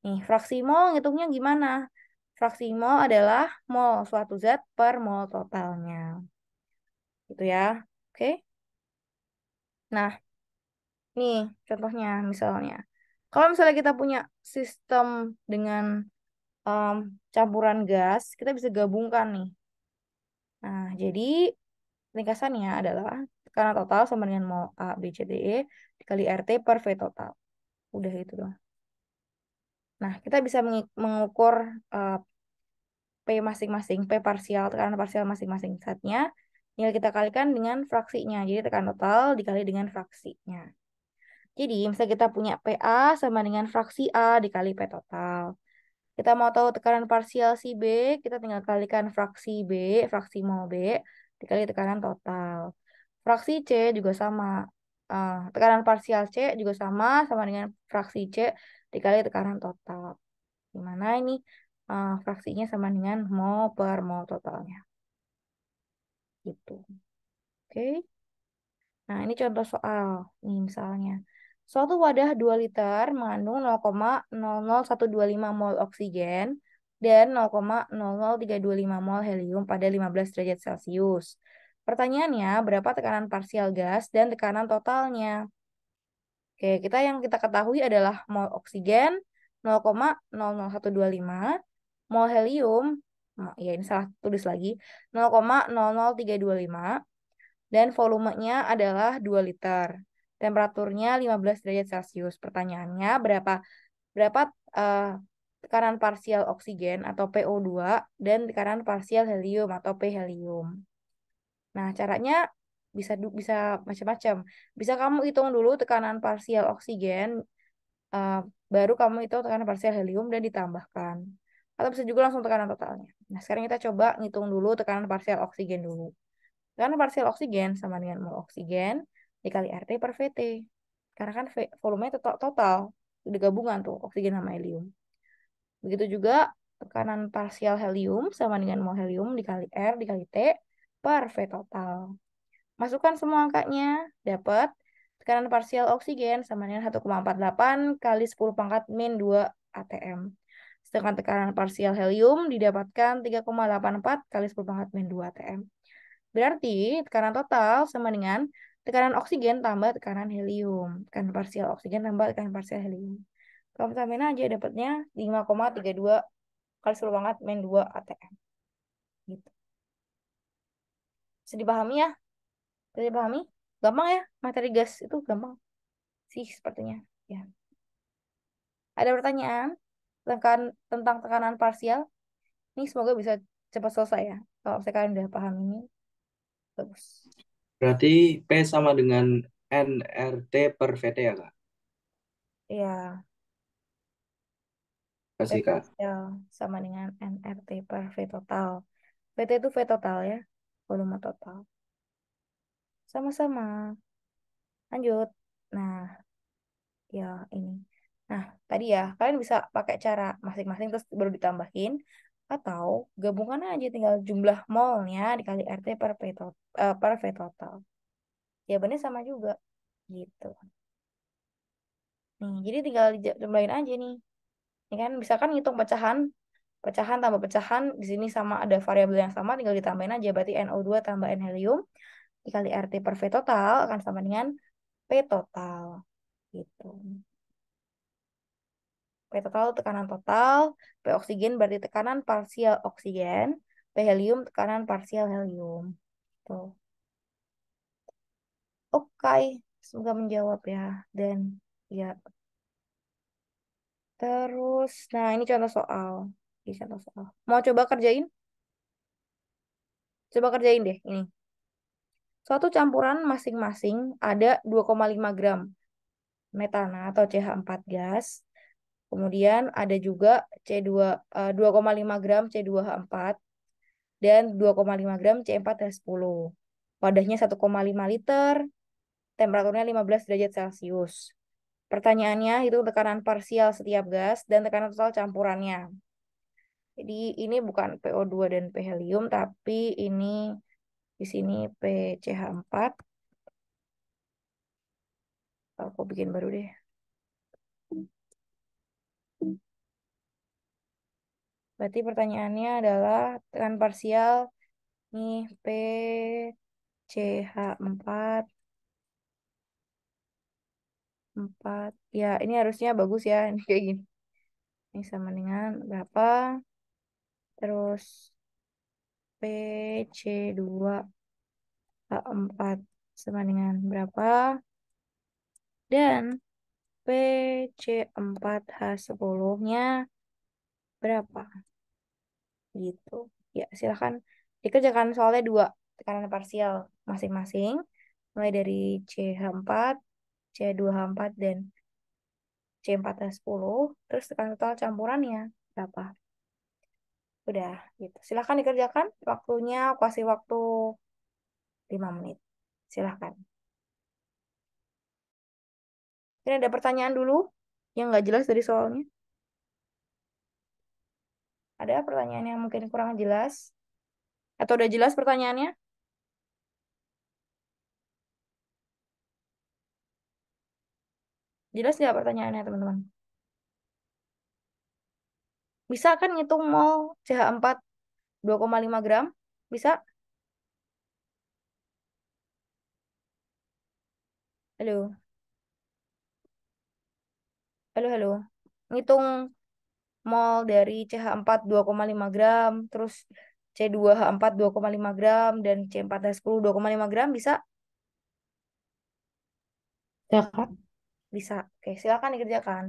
Nih, fraksi mol ngitungnya gimana? Fraksi mol adalah mol suatu zat per mol totalnya. Gitu ya. Oke. Nah, nih contohnya misalnya. Kalau misalnya kita punya sistem dengan em, campuran gas, kita bisa gabungkan nih. Nah, jadi ringkasannya adalah tekanan total sama dengan mol A, B, C, D, E dikali RT per V total. Udah itu doang. Nah, kita bisa mengukur P masing-masing, P parsial, tekanan parsial masing-masing zatnya. Tinggal kita kalikan dengan fraksinya. Jadi tekanan total dikali dengan fraksinya. Jadi misalnya kita punya PA sama dengan fraksi A dikali P total. Kita mau tahu tekanan parsial si B, kita tinggal kalikan fraksi B, fraksi mol B, dikali tekanan total. Fraksi C juga sama. Tekanan parsial C juga sama dengan fraksi C dikali tekanan total. Dimana ini fraksinya sama dengan mol per mol totalnya. Gitu. Oke. Nah, ini contoh soal. Nih misalnya. Suatu wadah 2 liter mengandung 0,00125 mol oksigen dan 0,00325 mol helium pada 15 derajat Celcius. Pertanyaannya, berapa tekanan parsial gas dan tekanan totalnya? Oke, yang kita ketahui adalah mol oksigen 0,00125, mol helium, ya ini salah tulis lagi, 0,00325, dan volumenya adalah 2 liter. Temperaturnya 15 derajat Celcius. Pertanyaannya, berapa berapa eh, tekanan parsial oksigen atau PO2 dan tekanan parsial helium atau P helium. Nah, caranya bisa macam-macam. Bisa kamu hitung dulu tekanan parsial oksigen, eh, baru kamu hitung tekanan parsial helium dan ditambahkan. Atau bisa juga langsung tekanan totalnya. Nah, sekarang kita coba ngitung dulu tekanan parsial oksigen dulu. Tekanan parsial oksigen sama dengan mol oksigen dikali RT per VT. Karena kan volumenya total, udah gabungan tuh oksigen sama helium. Begitu juga tekanan parsial helium sama dengan mol helium dikali R dikali T per V total. Masukkan semua angkanya, dapat tekanan parsial oksigen sama dengan 1,48 kali 10 pangkat min 2 atm. Sedangkan tekanan parsial helium didapatkan 3,84 kali 10 pangkat min 2 atm. Berarti tekanan total sama dengan tekanan oksigen tambah tekanan helium. Tekanan parsial oksigen tambah tekanan parsial helium. Kalau tambahin aja dapatnya 5,32 kali 10 pangkat min 2 atm. Gitu. Bisa dipahami ya? Bisa dipahami? Gampang ya? Materi gas itu gampang sih sepertinya. Ya. Ada pertanyaan tentang tekanan parsial? Ini semoga bisa cepat selesai ya. Kalau kalian udah paham ini, bagus. Berarti P sama dengan nRT per VT ya, Kak? Ya, Kasih, V Kak. parsial sama dengan nRT per V total. VT itu V total ya, volume total. Sama-sama. Lanjut. Nah, ya ini. Nah, tadi ya, kalian bisa pakai cara masing-masing terus baru ditambahin. Atau gabungkan aja tinggal jumlah molnya dikali RT per V total. Jawabannya sama juga. Gitu. Nih, jadi tinggal dijumlahin aja nih. Ini kan bisa kan ngitung pecahan. Pecahan tambah pecahan. Di sini sama ada variabel yang sama. Tinggal ditambahin aja. Berarti NO2 tambah N helium dikali RT per V total akan sama dengan P total. Gitu. P total tekanan total. P oksigen berarti tekanan parsial oksigen. P helium tekanan parsial helium. Tuh. Oke. Semoga menjawab ya. Dan ya. Terus, nah ini contoh soal. Ini contoh soal. Mau coba kerjain? Coba kerjain deh ini. Suatu campuran masing-masing ada 2,5 gram metana atau CH4 gas. Kemudian ada juga 2,5 gram C2H4 dan 2,5 gram C4H10. Wadahnya 1,5 liter, temperaturnya 15 derajat Celcius. Pertanyaannya itu tekanan parsial setiap gas dan tekanan total campurannya. Jadi ini bukan PO2 dan P helium, tapi ini di sini PCH4. Aku bikin baru deh. Berarti pertanyaannya adalah tekanan parsial nih PCH4 4. Ya, ini harusnya bagus ya. Ini kayak gini. Ini sama dengan berapa? Terus PC2H4 sama dengan berapa? Dan PC4H10-nya berapa? Gitu. Ya, silakan dikerjakan soalnya 2. tekanan parsial masing-masing, mulai dari CH4, C2H4, dan C4H10, terus tekanan total campurannya berapa? Udah, gitu. Silahkan dikerjakan. Waktunya, aku kasih waktu 5 menit. Silahkan. Ini ada pertanyaan dulu yang nggak jelas dari soalnya. Ada pertanyaan yang mungkin kurang jelas? Atau udah jelas pertanyaannya? Jelas nggak pertanyaannya, teman-teman? Bisa kan ngitung mol CH4 2,5 gram? Bisa? Halo? Halo, halo. Ngitung mol dari CH4 2,5 gram, terus C2H4 2,5 gram, dan C4H10 2,5 gram, bisa? Ya, Kak. Bisa. Oke, silakan dikerjakan.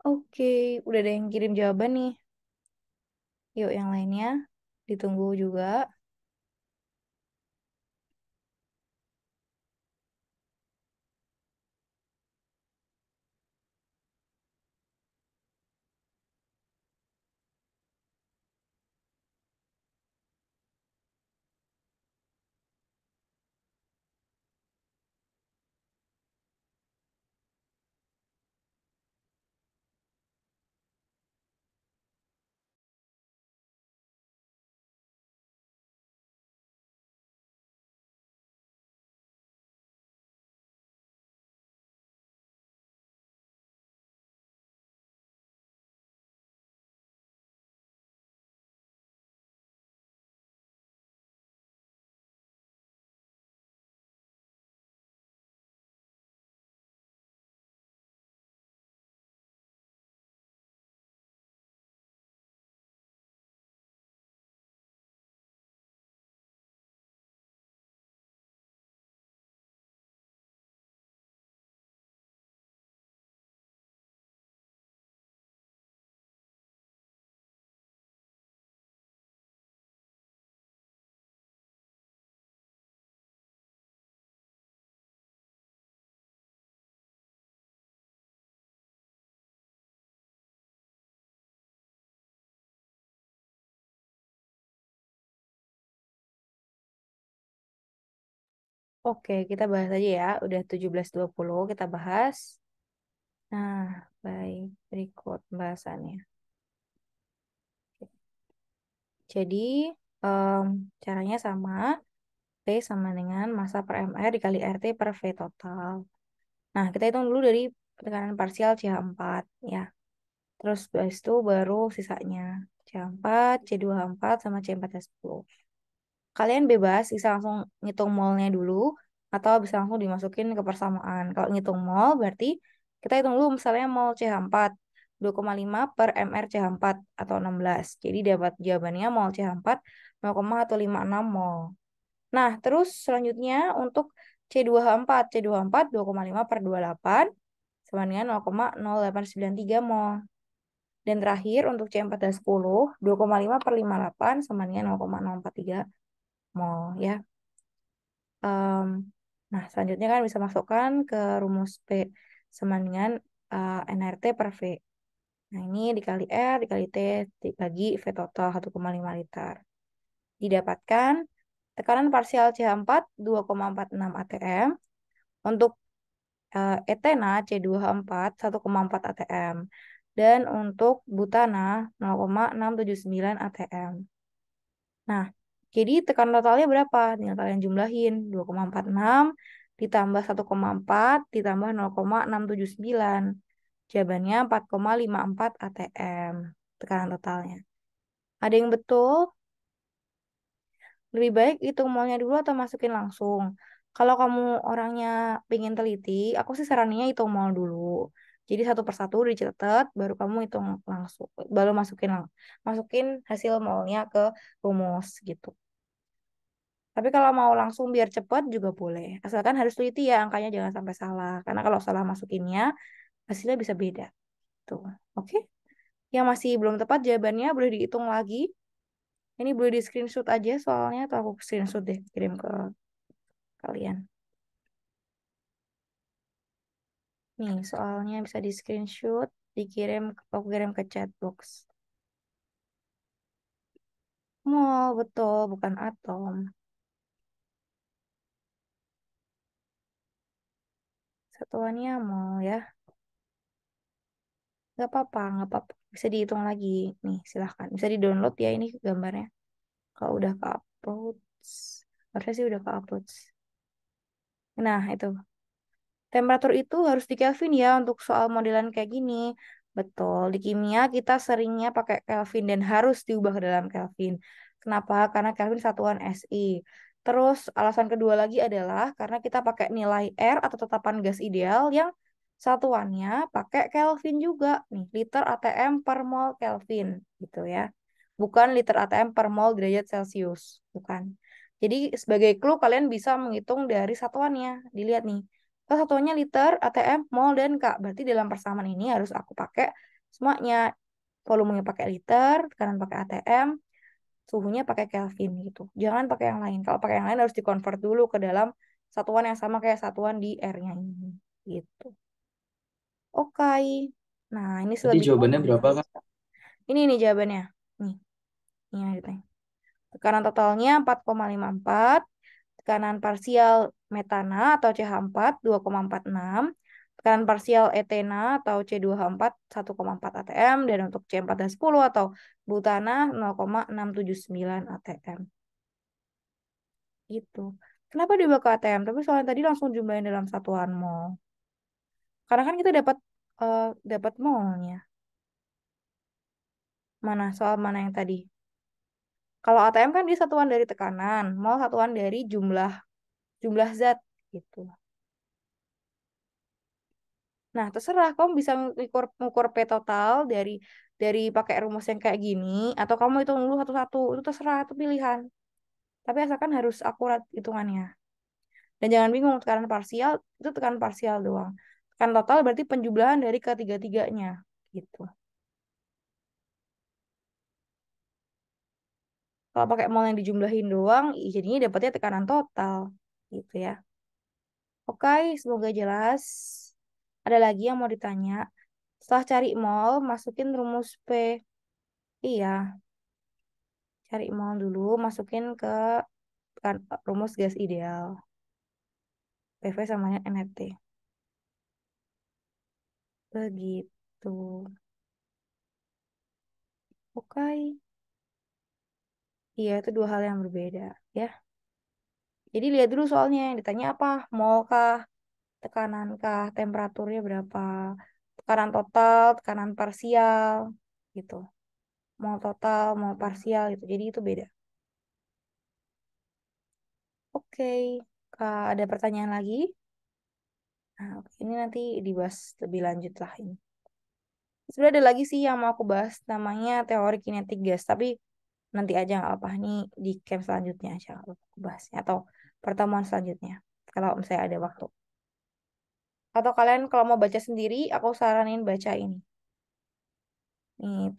Oke, udah ada yang kirim jawaban nih. Yuk yang lainnya ditunggu juga. Oke, kita bahas aja ya. Udah 17.20 kita bahas. Nah, baik. Berikut pembahasannya. Jadi, em, caranya sama. P sama dengan massa per MR dikali RT per V total. Nah, kita hitung dulu dari tekanan parsial CH4 ya. Terus habis itu baru sisanya. C4, C24 sama C4H10. Kalian bebas bisa langsung ngitung molnya dulu atau bisa langsung dimasukin ke persamaan. Kalau ngitung mol berarti kita hitung dulu misalnya mol CH4 2,5 per mR CH4 atau 16. Jadi dapat jawabannya mol CH4 0,156 mol. Nah, terus selanjutnya untuk C2H4, C2H4 2,5 per 28 sama dengan 0,0893 mol. Dan terakhir untuk C4H10 2,5 per 58 sama dengan 0,043 mol ya. Em, nah, selanjutnya kan bisa masukkan ke rumus P sama dengan nRT per V. Nah, ini dikali R, dikali T, dibagi V total 1,5 liter. Didapatkan tekanan parsial CH4 2,46 atm. Untuk etena C2H4 1,4 atm. Dan untuk butana 0,679 atm. Nah, jadi tekanan totalnya berapa? Tinggal kalian jumlahin. 2,46 ditambah 1,4 ditambah 0,679. Jawabannya 4,54 atm. Tekanan totalnya. Ada yang betul? Lebih baik hitung molnya dulu atau masukin langsung. Kalau kamu orangnya pengen teliti, aku sih sarannya hitung mol dulu. Jadi satu persatu dicatat, baru kamu hitung langsung, baru masukin hasil molnya ke rumus gitu. Tapi kalau mau langsung biar cepat juga boleh. Asalkan harus teliti ya angkanya jangan sampai salah. Karena kalau salah masukinnya hasilnya bisa beda. Tuh, oke? Yang masih belum tepat jawabannya boleh dihitung lagi. Ini boleh di screenshot aja soalnya atau aku screenshot deh kirim ke kalian. Nih, soalnya bisa di screenshot, dikirim, aku kirim ke chat box. Mol, betul, bukan atom. Satuannya mol ya. Nggak apa-apa, nggak apa-apa. Bisa dihitung lagi. Nih, silahkan. Bisa di-download ya ini gambarnya. Kalau udah ke-upload, harusnya sih udah ke-upload. Nah, itu. Temperatur itu harus di Kelvin ya untuk soal modelan kayak gini. Betul, di kimia kita seringnya pakai Kelvin dan harus diubah ke dalam Kelvin. Kenapa? Karena Kelvin satuan SI. Terus alasan kedua lagi adalah karena kita pakai nilai R atau tetapan gas ideal yang satuannya pakai Kelvin juga. Nih, liter atm per mol Kelvin gitu ya. Bukan liter atm per mol derajat Celcius. Bukan. Jadi sebagai clue kalian bisa menghitung dari satuannya. Dilihat nih. Satuannya liter, ATM, mol, dan K. Berarti dalam persamaan ini harus aku pakai Semuanya. Volumenya pakai liter, tekanan pakai ATM, suhunya pakai Kelvin gitu. Jangan pakai yang lain. Kalau pakai yang lain harus dikonvert dulu ke dalam satuan yang sama kayak satuan di R-nya ini. Gitu. Oke. Nah, ini Tadi selebihnya jawabannya berapa, Kak? ini nih jawabannya. Nih, ini yang ditanya. Tekanan totalnya 4,54, tekanan parsial metana atau CH4 2,46, tekanan parsial etena atau C2H4 1,4 atm, dan untuk C4H10 atau butana 0,679 atm. Gitu. Kenapa dibawa ke atm? Tapi soalnya tadi langsung jumlahin dalam satuan mol. Karena kan kita dapat dapat molnya. Mana soal mana yang tadi? Kalau ATM kan dia satuan dari tekanan, mol satuan dari jumlah jumlah zat gitu. Nah, terserah kamu bisa mengukur P total dari pakai rumus yang kayak gini atau kamu hitung dulu satu-satu. Itu terserah, itu pilihan. Tapi asalkan harus akurat hitungannya. Dan jangan bingung, tekanan parsial itu tekanan parsial doang. Tekanan total berarti penjumlahan dari ketiga-tiganya gitu. Kalau pakai mol yang dijumlahin doang, jadinya dapatnya tekanan total gitu ya. Oke, semoga jelas. Ada lagi yang mau ditanya? Setelah cari mol, masukin rumus P. Iya, cari mol dulu, masukin ke kan, rumus gas ideal. PV sama NFT. Begitu. Oke. Iya, itu dua hal yang berbeda ya. Jadi lihat dulu soalnya yang ditanya apa? Mol kah? Tekanan kah? Temperaturnya berapa? Tekanan total, tekanan parsial gitu. Mol total, mol parsial gitu. Jadi itu beda. Oke. Kak, ada pertanyaan lagi? Nah, oke. Ini nanti dibahas lebih lanjut lah ini. Sebenarnya ada lagi sih yang mau aku bahas, namanya teori kinetik gas. Tapi nanti aja nggak apa-apa. Ini di camp selanjutnya aja nggak apa-apa aku bahasnya. Atau pertemuan selanjutnya. Kalau misalnya ada waktu. Atau kalian kalau mau baca sendiri, aku saranin baca ini. Nih,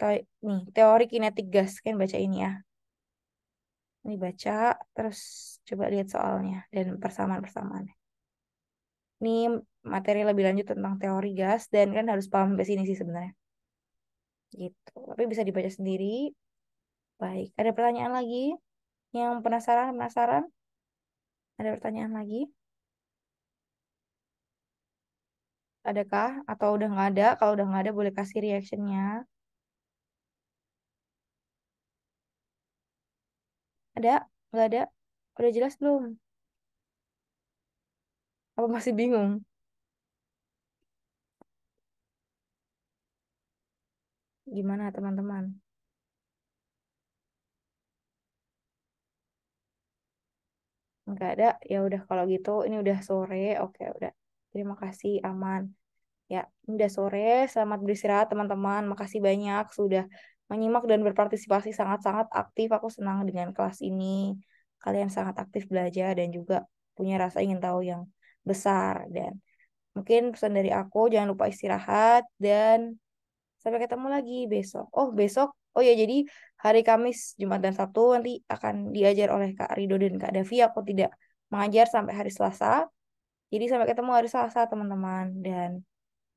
teori kinetik gas. Kan baca ini ya. Ini baca, terus coba lihat soalnya dan persamaan-persamaannya. Ini materi lebih lanjut tentang teori gas dan kan harus paham sampai sini sih sebenarnya. Gitu. Tapi bisa dibaca sendiri. Baik, ada pertanyaan lagi? Yang penasaran? Ada pertanyaan lagi? Adakah? Atau udah nggak ada? Kalau udah nggak ada, boleh kasih reactionnya. Ada? Nggak ada? Udah jelas belum? Apa masih bingung? Gimana teman-teman? Nggak ada? Ya udah kalau gitu, ini udah sore. Oke, udah. Terima kasih, aman. Ya, ini udah sore. Selamat beristirahat teman-teman. Makasih banyak sudah menyimak dan berpartisipasi sangat-sangat aktif. Aku senang dengan kelas ini. Kalian sangat aktif belajar dan juga punya rasa ingin tahu yang besar. Dan mungkin pesan dari aku, jangan lupa istirahat dan sampai ketemu lagi besok. Oh, besok. Oh ya, jadi hari Kamis, Jumat, dan Sabtu nanti akan diajar oleh Kak Rido dan Kak Davi. Aku tidak mengajar sampai hari Selasa. Jadi sampai ketemu hari Selasa, teman-teman. Dan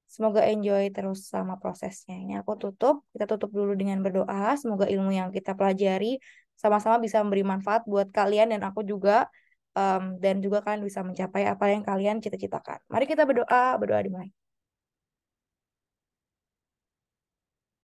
semoga enjoy terus sama prosesnya. Ini aku tutup. Kita tutup dulu dengan berdoa. Semoga ilmu yang kita pelajari sama-sama bisa memberi manfaat buat kalian dan aku juga. Dan juga kalian bisa mencapai apa yang kalian cita-citakan. Mari kita berdoa. Berdoa dimulai.